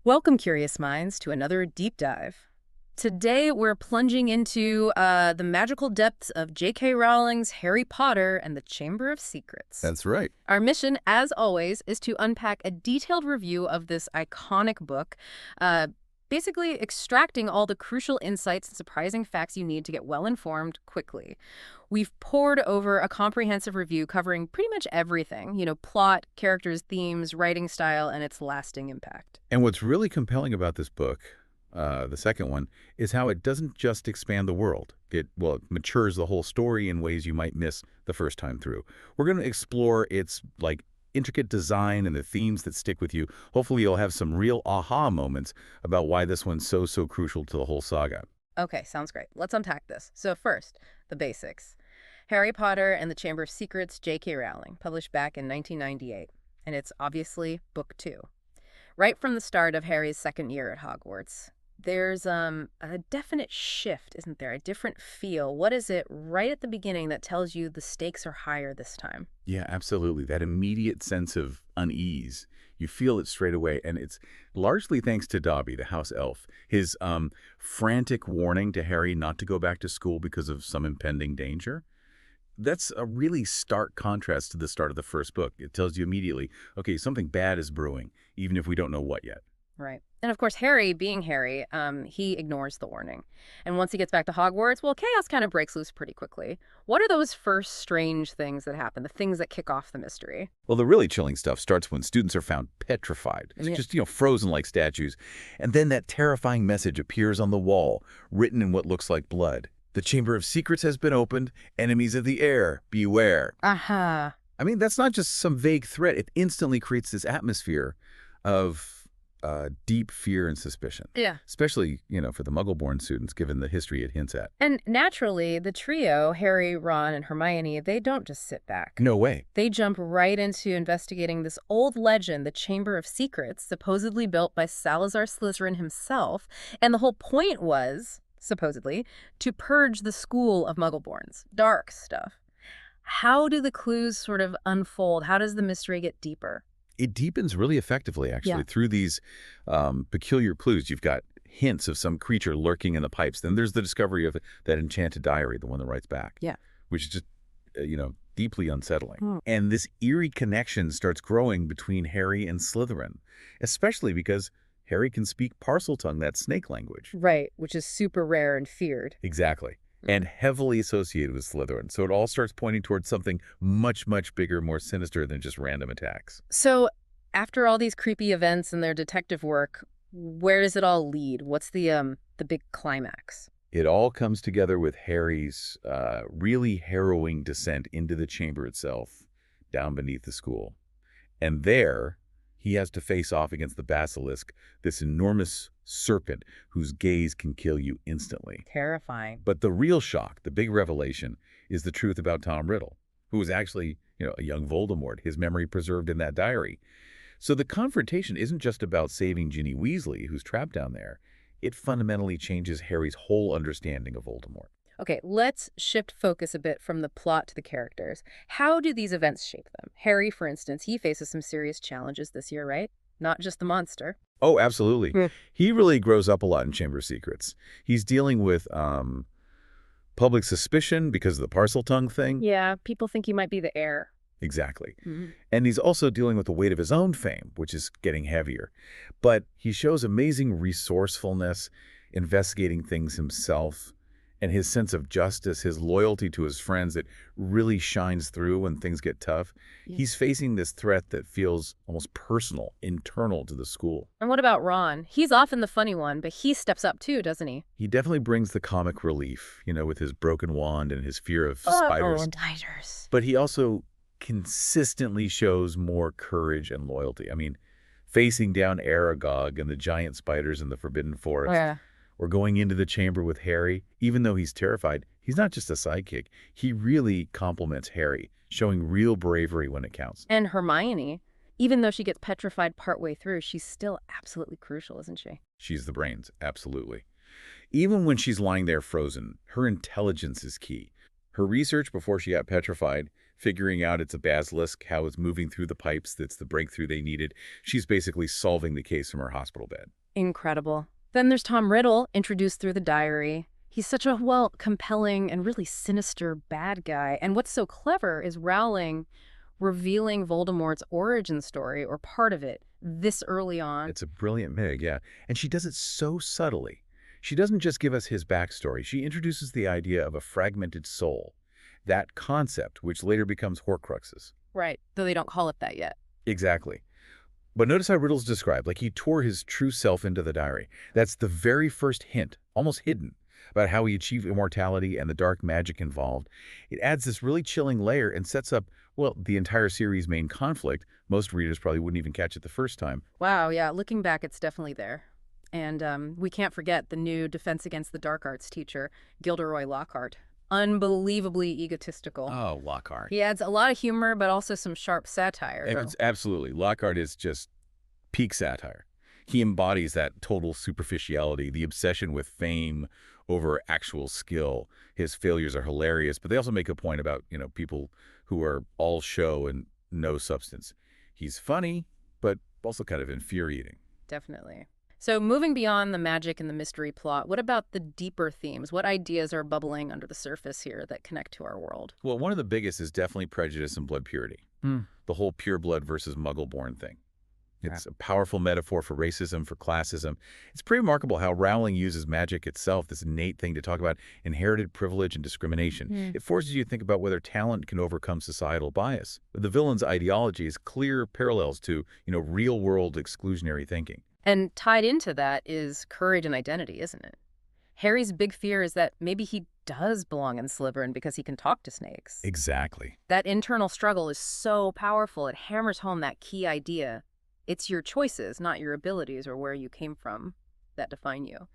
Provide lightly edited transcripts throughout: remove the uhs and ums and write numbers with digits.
Welcome, curious minds, to another deep dive. Today, we're plunging into the magical depths of J.K. Rowling's Harry Potter and the Chamber of Secrets. That's right. Our mission, as always, is to unpack a detailed review of this iconic book, uh, basically extracting all the crucial insights and surprising facts you need to get well-informed quickly. We've pored over a comprehensive review covering pretty much everything, plot, characters, themes, writing style, and its lasting impact. And what's really compelling about this book, the second one, is how it doesn't just expand the world. It matures the whole story in ways you might miss the first time through. We're going to explore its intricate design and the themes that stick with you. Hopefully you'll have some real aha moments about why this one's so crucial to the whole saga. Okay, sounds great. Let's unpack this. So first, the basics. Harry Potter and the Chamber of Secrets, J.K. Rowling, published back in 1998. And it's obviously book 2. Right from the start of Harry's second year at Hogwarts, there's a definite shift, isn't there? A different feel. What is it right at the beginning that tells you the stakes are higher this time? Yeah, absolutely. That immediate sense of unease. You feel it straight away, and it's largely thanks to Dobby, the house elf. His frantic warning to Harry not to go back to school because of some impending danger. That's a really stark contrast to the start of the first book. It tells you immediately, okay, something bad is brewing, even if we don't know what yet. Right. And of course, Harry, being Harry, he ignores the warning. And once he gets back to Hogwarts, well, chaos kind of breaks loose pretty quickly. What are those first strange things that happen, the things that kick off the mystery? Well, the really chilling stuff starts when students are found petrified, Yeah. just, frozen like statues. And then that terrifying message appears on the wall, written in what looks like blood. The Chamber of Secrets has been opened. Enemies of the air, beware. Aha. I mean, that's not just some vague threat. It instantly creates this atmosphere of deep fear and suspicion. Yeah. Especially, for the Muggle-born students, given the history it hints at. And naturally, the trio, Harry, Ron, and Hermione, they don't just sit back. No way. They jump right into investigating this old legend, the Chamber of Secrets, supposedly built by Salazar Slytherin himself. And the whole point was, supposedly, to purge the school of Muggleborns. Dark stuff. How do the clues sort of unfold? How does the mystery get deeper? It deepens really effectively, actually, Yeah. through these peculiar clues. You've got hints of some creature lurking in the pipes. Then there's the discovery of that enchanted diary, the one that writes back. Yeah. Which is just, deeply unsettling. Hmm. And this eerie connection starts growing between Harry and Slytherin, especially because Harry can speak Parseltongue, that snake language. Right, which is super rare and feared. Exactly. And heavily associated with Slytherin. So it all starts pointing towards something much bigger, more sinister than just random attacks. So, after all these creepy events and their detective work, where does it all lead? What's the big climax? It all comes together with Harry's really harrowing descent into the chamber itself, down beneath the school. And there, he has to face off against the basilisk, this enormous serpent whose gaze can kill you instantly. Terrifying. But the real shock, the big revelation, is the truth about Tom Riddle, who was actually, a young Voldemort, his memory preserved in that diary. So the confrontation isn't just about saving Ginny Weasley, who's trapped down there. It fundamentally changes Harry's whole understanding of Voldemort. Okay, let's shift focus a bit from the plot to the characters. How do these events shape them? Harry, for instance, he faces some serious challenges this year, right? Not just the monster. Oh, absolutely. Hmm. He really grows up a lot in Chamber of Secrets. He's dealing with public suspicion because of the Parseltongue thing. Yeah, people think he might be the heir. Exactly. Mhm. And he's also dealing with the weight of his own fame, which is getting heavier. But he shows amazing resourcefulness, investigating things himself, and his sense of justice, his loyalty to his friends that really shines through when things get tough. Yeah. He's facing this threat that feels almost personal, internal to the school. And what about Ron? He's often the funny one, but he steps up too, doesn't he? He definitely brings the comic relief, with his broken wand and his fear of spiders. Spiders. But he also consistently shows more courage and loyalty. I mean, facing down Aragog and the giant spiders in the Forbidden Forest, Yeah. or going into the chamber with Harry, even though he's terrified, he's not just a sidekick. He really compliments Harry, showing real bravery when it counts. And Hermione, even though she gets petrified partway through, she's still absolutely crucial, isn't she? She's the brains, absolutely. Even when she's lying there frozen, her intelligence is key. Her research before she got petrified, figuring out it's a basilisk, how it's moving through the pipes that's the breakthrough they needed. She's basically solving the case from her hospital bed. Incredible. Then there's Tom Riddle, introduced through the diary. He's such a, well, compelling and really sinister bad guy. And what's so clever is Rowling revealing Voldemort's origin story, or part of it, this early on. It's a brilliant Meg, yeah. And she does it so subtly. She doesn't just give us his backstory. She introduces the idea of a fragmented soul, that concept, which later becomes Horcruxes. Right, though they don't call it that yet. Exactly. But notice how Riddle's described, like he tore his true self into the diary. That's the very first hint, almost hidden, about how he achieved immortality and the dark magic involved. It adds this really chilling layer and sets up, well, the entire series' main conflict. Most readers probably wouldn't even catch it the first time. Wow, yeah, looking back, it's definitely there. And we can't forget the new Defense Against the Dark Arts teacher, Gilderoy Lockhart. Unbelievably egotistical. Oh, Lockhart. He adds a lot of humor, but also some sharp satire. It's absolutely. Lockhart is just peak satire. He embodies that total superficiality, the obsession with fame over actual skill. His failures are hilarious, but they also make a point about, people who are all show and no substance. He's funny, but also kind of infuriating. Definitely. So moving beyond the magic and the mystery plot, what about the deeper themes? What ideas are bubbling under the surface here that connect to our world? Well, one of the biggest is definitely prejudice and blood purity. The whole pure blood versus muggle-born thing. It's a powerful metaphor for racism, for classism. It's pretty remarkable how Rowling uses magic itself, this innate thing, to talk about inherited privilege and discrimination. It forces you to think about whether talent can overcome societal bias. The villain's ideology is clear parallels to, real-world exclusionary thinking. And tied into that is courage and identity, isn't it? Harry's big fear is that maybe he does belong in Slytherin because he can talk to snakes. Exactly. That internal struggle is so powerful. It hammers home that key idea. It's your choices, not your abilities or where you came from, that define you.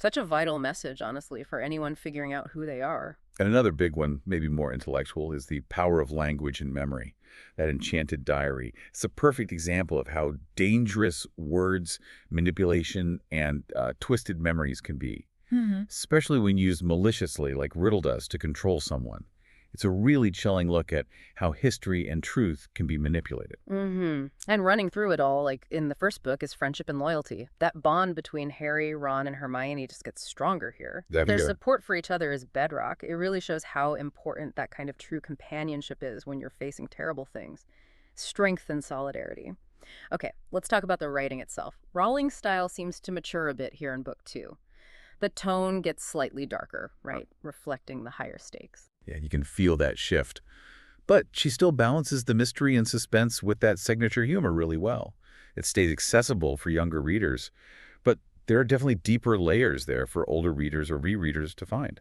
Such a vital message, honestly, for anyone figuring out who they are. And another big one, maybe more intellectual, is the power of language and memory. That enchanted diary. It's a perfect example of how dangerous words, manipulation, and twisted memories can be. Especially when used maliciously, like Riddle does, to control someone. It's a really chilling look at how history and truth can be manipulated. And running through it all, like in the first book, is friendship and loyalty. That bond between Harry, Ron, and Hermione just gets stronger here. Their support for each other is bedrock. It really shows how important that kind of true companionship is when you're facing terrible things. Strength and solidarity. Okay, let's talk about the writing itself. Rowling's style seems to mature a bit here in book 2. The tone gets slightly darker, right? Reflecting the higher stakes. Yeah, you can feel that shift. But she still balances the mystery and suspense with that signature humor really well. It stays accessible for younger readers, but there are definitely deeper layers there for older readers or rereaders to find.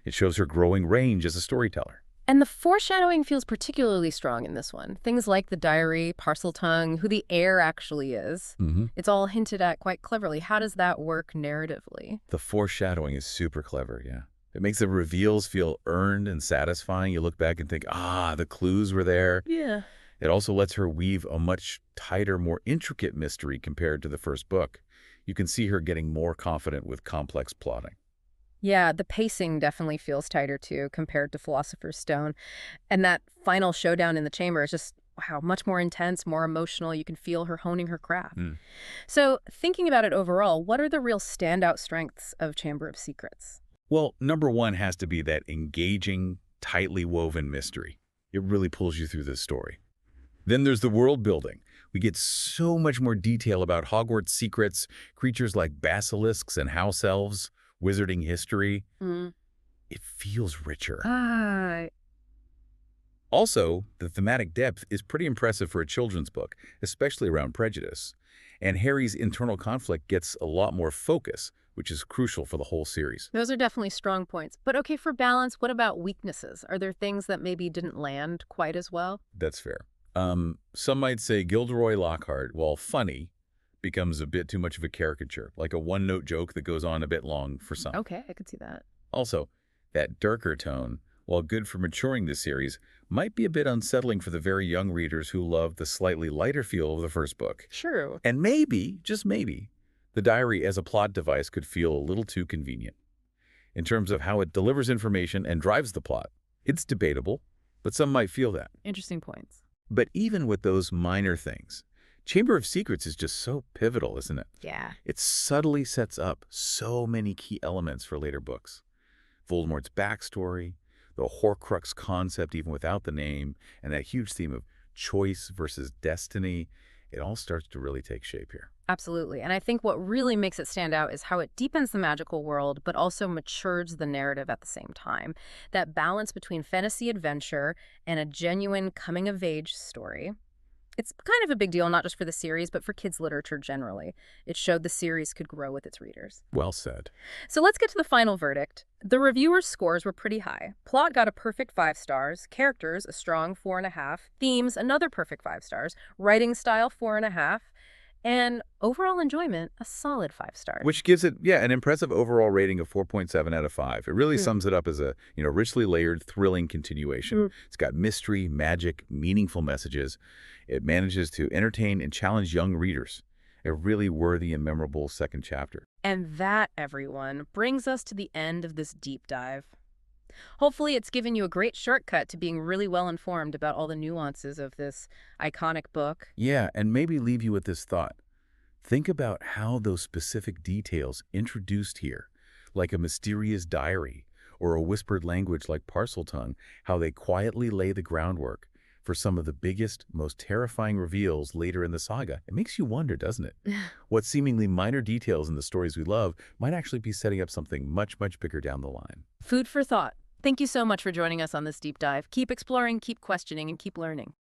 It shows her growing range as a storyteller. And the foreshadowing feels particularly strong in this one. Things like the diary, Parseltongue, who the heir actually is. It's all hinted at quite cleverly. How does that work narratively? The foreshadowing is super clever, yeah. It makes the reveals feel earned and satisfying. You look back and think, the clues were there. Yeah. It also lets her weave a much tighter, more intricate mystery compared to the first book. You can see her getting more confident with complex plotting. Yeah, the pacing definitely feels tighter, too, compared to Philosopher's Stone. And that final showdown in the chamber is just, wow, much more intense, more emotional. You can feel her honing her craft. So thinking about it overall, what are the real standout strengths of Chamber of Secrets? Well, number one has to be that engaging, tightly woven mystery. It really pulls you through this story. Then there's the world building. We get so much more detail about Hogwarts secrets, creatures like basilisks and house elves, wizarding history. It feels richer. Also, the thematic depth is pretty impressive for a children's book, especially around prejudice. And Harry's internal conflict gets a lot more focus, which is crucial for the whole series. Those are definitely strong points. But okay, for balance, what about weaknesses? Are there things that maybe didn't land quite as well? That's fair. Some might say Gilderoy Lockhart, while funny, becomes a bit too much of a caricature, like a one-note joke that goes on a bit long for some. Okay, I could see that. Also, that darker tone, while good for maturing the series, might be a bit unsettling for the very young readers who love the slightly lighter feel of the first book. True. And maybe, just maybe, the diary as a plot device could feel a little too convenient. In terms of how it delivers information and drives the plot, it's debatable, but some might feel that. Interesting points. But even with those minor things, Chamber of Secrets is just so pivotal, isn't it? Yeah. It subtly sets up so many key elements for later books. Voldemort's backstory, the Horcrux concept even without the name, and that huge theme of choice versus destiny, it all starts to really take shape here. Absolutely. And I think what really makes it stand out is how it deepens the magical world, but also matures the narrative at the same time. That balance between fantasy adventure and a genuine coming-of-age story. It's kind of a big deal, not just for the series, but for kids' literature generally. It showed the series could grow with its readers. Well said. So let's get to the final verdict. The reviewers' scores were pretty high. Plot got a perfect 5 stars, characters a strong 4.5, themes another perfect 5 stars, writing style 4.5, and overall enjoyment a solid 5 stars. Which gives it, yeah, an impressive overall rating of 4.7 out of 5. It really sums it up as a, richly layered, thrilling continuation. It's got mystery, magic, meaningful messages. It manages to entertain and challenge young readers. A really worthy and memorable second chapter. And that, everyone, brings us to the end of this deep dive. Hopefully it's given you a great shortcut to being really well informed about all the nuances of this iconic book. Yeah, and maybe leave you with this thought. Think about how those specific details introduced here, like a mysterious diary or a whispered language like Parseltongue, how they quietly lay the groundwork for some of the biggest, most terrifying reveals later in the saga. It makes you wonder, doesn't it? What seemingly minor details in the stories we love might actually be setting up something much, much bigger down the line. Food for thought. Thank you so much for joining us on this deep dive. Keep exploring, keep questioning, and keep learning.